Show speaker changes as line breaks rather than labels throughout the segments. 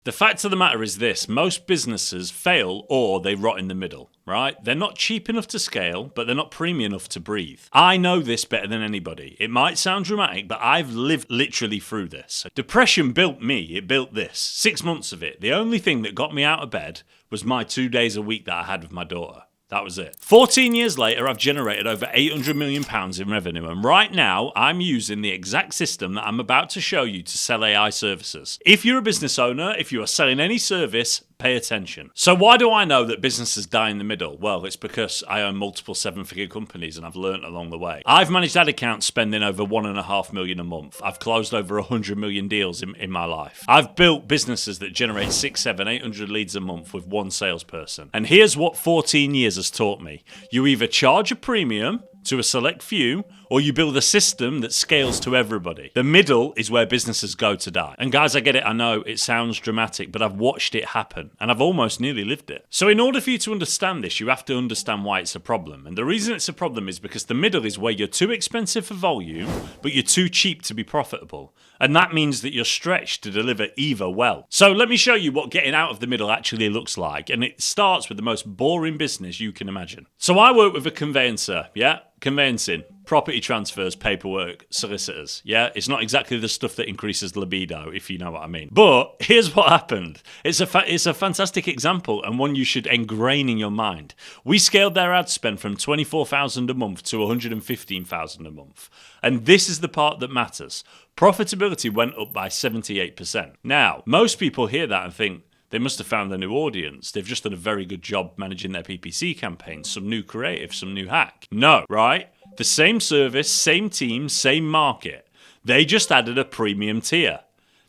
The fact of the matter is this: most businesses fail or they rot in the middle, right? They're not cheap enough to scale, but they're not premium enough to breathe. I know this better than anybody. It might sound dramatic, but I've lived literally through this. Depression built me, it built this. 6 months of it. The only thing that got me out of bed was my 2 days a week that I had with my daughter. That was it. 14 years later, I've generated over £800 million in revenue. And right now, I'm using the exact system that I'm about to show you to sell AI services. If you're a business owner, if you are selling any service, pay attention. So why do I know that businesses die in the middle? Well, it's because I own multiple seven-figure companies and I've learned along the way. I've managed ad accounts spending over $1.5 million a month. I've closed over 100 million deals in my life. I've built businesses that generate 6, 7, 800 leads a month with one salesperson. And here's what 14 years has taught me. You either charge a premium to a select few, or you build a system that scales to everybody. The middle is where businesses go to die. And guys, I get it, I know it sounds dramatic, but I've watched it happen, and I've almost nearly lived it. So in order for you to understand this, you have to understand why it's a problem. And the reason it's a problem is because the middle is where you're too expensive for volume, but you're too cheap to be profitable. And that means that you're stretched to deliver either well. So let me show you what getting out of the middle actually looks like. And it starts with the most boring business you can imagine. So I work with a conveyancer, yeah? Conveyancing, property transfers, paperwork, solicitors. Yeah, it's not exactly the stuff that increases libido, if you know what I mean. But here's what happened. It's a fantastic example and one you should ingrain in your mind. We scaled their ad spend from $24,000 a month to $115,000 a month. And this is the part that matters. Profitability went up by 78%. Now, most people hear that and think, they must have found a new audience. They've just done a very good job managing their PPC campaigns, some new creative, some new hack. No, right? The same service, same team, same market. They just added a premium tier.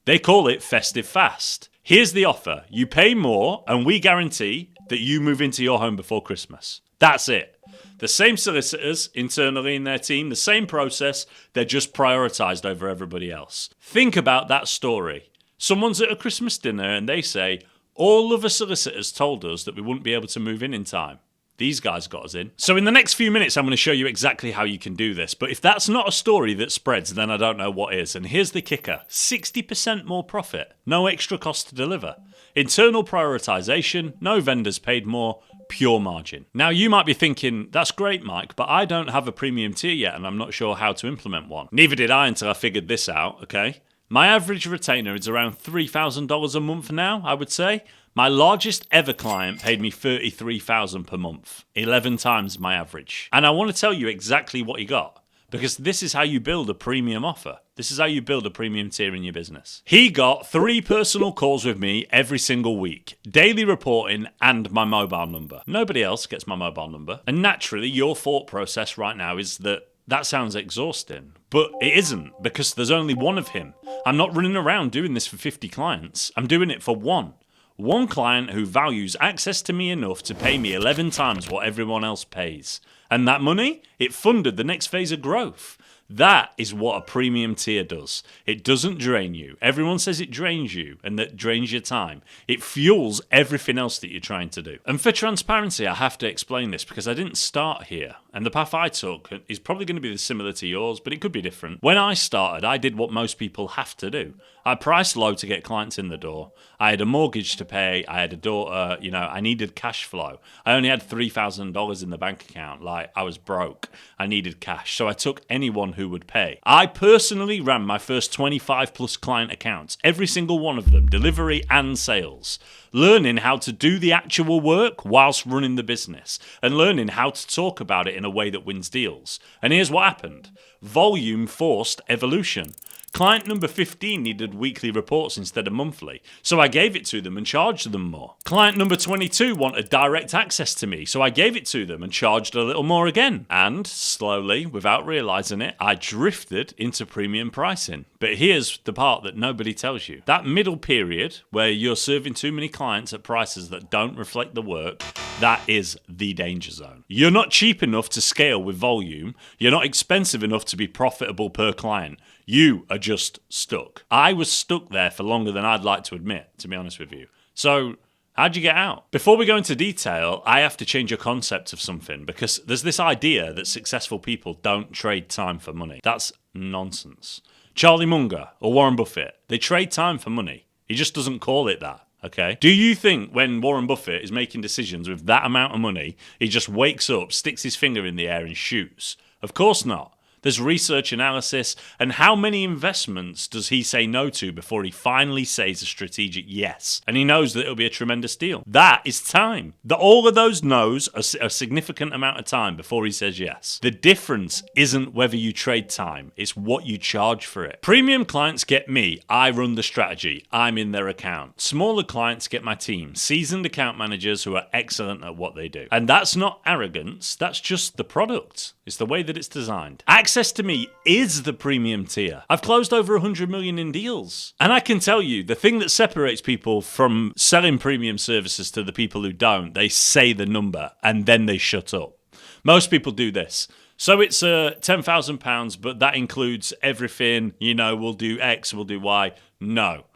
They call it Festive Fast. Here's the offer. You pay more and we guarantee that you move into your home before Christmas. That's it. The same solicitors internally in their team, the same process, they're just prioritized over everybody else. Think about that story. Someone's at a Christmas dinner and they say, all of the solicitors told us that we wouldn't be able to move in time. These guys got us in. So in the next few minutes, I'm going to show you exactly how you can do this. But if that's not a story that spreads, then I don't know what is. And here's the kicker. 60% more profit. No extra cost to deliver. Internal prioritization. No vendors paid more. Pure margin. Now you might be thinking, that's great, Mike, but I don't have a premium tier yet and I'm not sure how to implement one. Neither did I until I figured this out, okay? My average retainer is around $3,000 a month now, I would say. My largest ever client paid me $33,000 per month, 11 times my average. And I want to tell you exactly what he got, because this is how you build a premium offer. This is how you build a premium tier in your business. He got 3 personal calls with me every single week, daily reporting and my mobile number. Nobody else gets my mobile number. And naturally, your thought process right now is that sounds exhausting, but it isn't, because there's only one of him. I'm not running around doing this for 50 clients. I'm doing it for one. One client who values access to me enough to pay me 11 times what everyone else pays. And that money, it funded the next phase of growth. That is what a premium tier does. It doesn't drain you. Everyone says it drains you and that drains your time. It fuels everything else that you're trying to do. And for transparency, I have to explain this because I didn't start here. And the path I took is probably going to be similar to yours, but it could be different. When I started, I did what most people have to do. I priced low to get clients in the door. I had a mortgage to pay. I had a daughter. I needed cash flow. I only had $3,000 in the bank account. Like, I was broke. I needed cash. So I took anyone who would pay. I personally ran my first 25 plus client accounts, every single one of them, delivery and sales, learning how to do the actual work whilst running the business and learning how to talk about it in a way that wins deals. And here's what happened. Volume forced evolution. Client number 15 needed weekly reports instead of monthly, so I gave it to them and charged them more. Client number 22 wanted direct access to me, so I gave it to them and charged a little more again. And slowly, without realizing it, I drifted into premium pricing. But here's the part that nobody tells you. That middle period where you're serving too many clients at prices that don't reflect the work, that is the danger zone. You're not cheap enough to scale with volume. You're not expensive enough to be profitable per client. You are just stuck. I was stuck there for longer than I'd like to admit, to be honest with you. So how'd you get out? Before we go into detail, I have to change your concept of something, because there's this idea that successful people don't trade time for money. That's nonsense. Charlie Munger or Warren Buffett, they trade time for money. He just doesn't call it that. Okay. Do you think when Warren Buffett is making decisions with that amount of money, he just wakes up, sticks his finger in the air and shoots? Of course not. There's research analysis, and how many investments does he say no to before he finally says a strategic yes? And he knows that it'll be a tremendous deal. That is time. All of those no's are a significant amount of time before he says yes. The difference isn't whether you trade time, it's what you charge for it. Premium clients get me. I run the strategy. I'm in their account. Smaller clients get my team, seasoned account managers who are excellent at what they do. And that's not arrogance, that's just the product. It's the way that it's designed. Access to me is the premium tier. I've closed over 100 million in deals. And I can tell you, the thing that separates people from selling premium services to the people who don't, they say the number and then they shut up. Most people do this. So it's £10,000, but that includes everything. We'll do X, we'll do Y. No.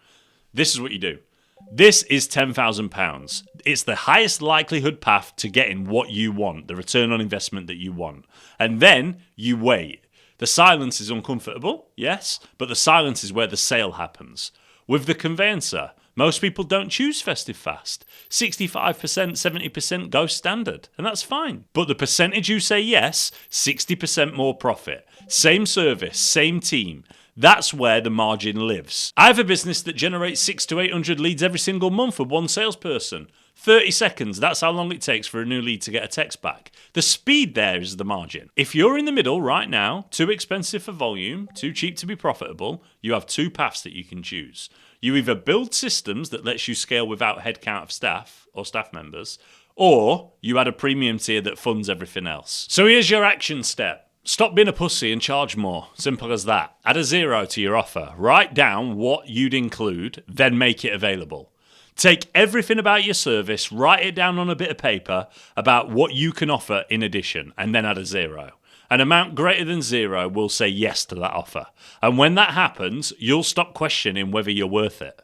This is what you do. This is £10,000. It's the highest likelihood path to getting what you want, the return on investment that you want. And then you wait. The silence is uncomfortable, yes, but the silence is where the sale happens. With the conveyancer, most people don't choose Festive Fast. 65%, 70% go standard, and that's fine. But the percentage you say yes, 60% more profit. Same service, same team. That's where the margin lives. I have a business that generates 600 to 800 leads every single month with one salesperson. 30 seconds, that's how long it takes for a new lead to get a text back. The speed there is the margin. If you're in the middle right now, too expensive for volume, too cheap to be profitable, you have two paths that you can choose. You either build systems that lets you scale without headcount of staff or staff members, or you add a premium tier that funds everything else. So here's your action step. Stop being a pussy and charge more. Simple as that. Add a 0 to your offer. Write down what you'd include, then make it available. Take everything about your service, write it down on a bit of paper about what you can offer in addition, and then add a 0. An amount greater than 0 will say yes to that offer. And when that happens, you'll stop questioning whether you're worth it.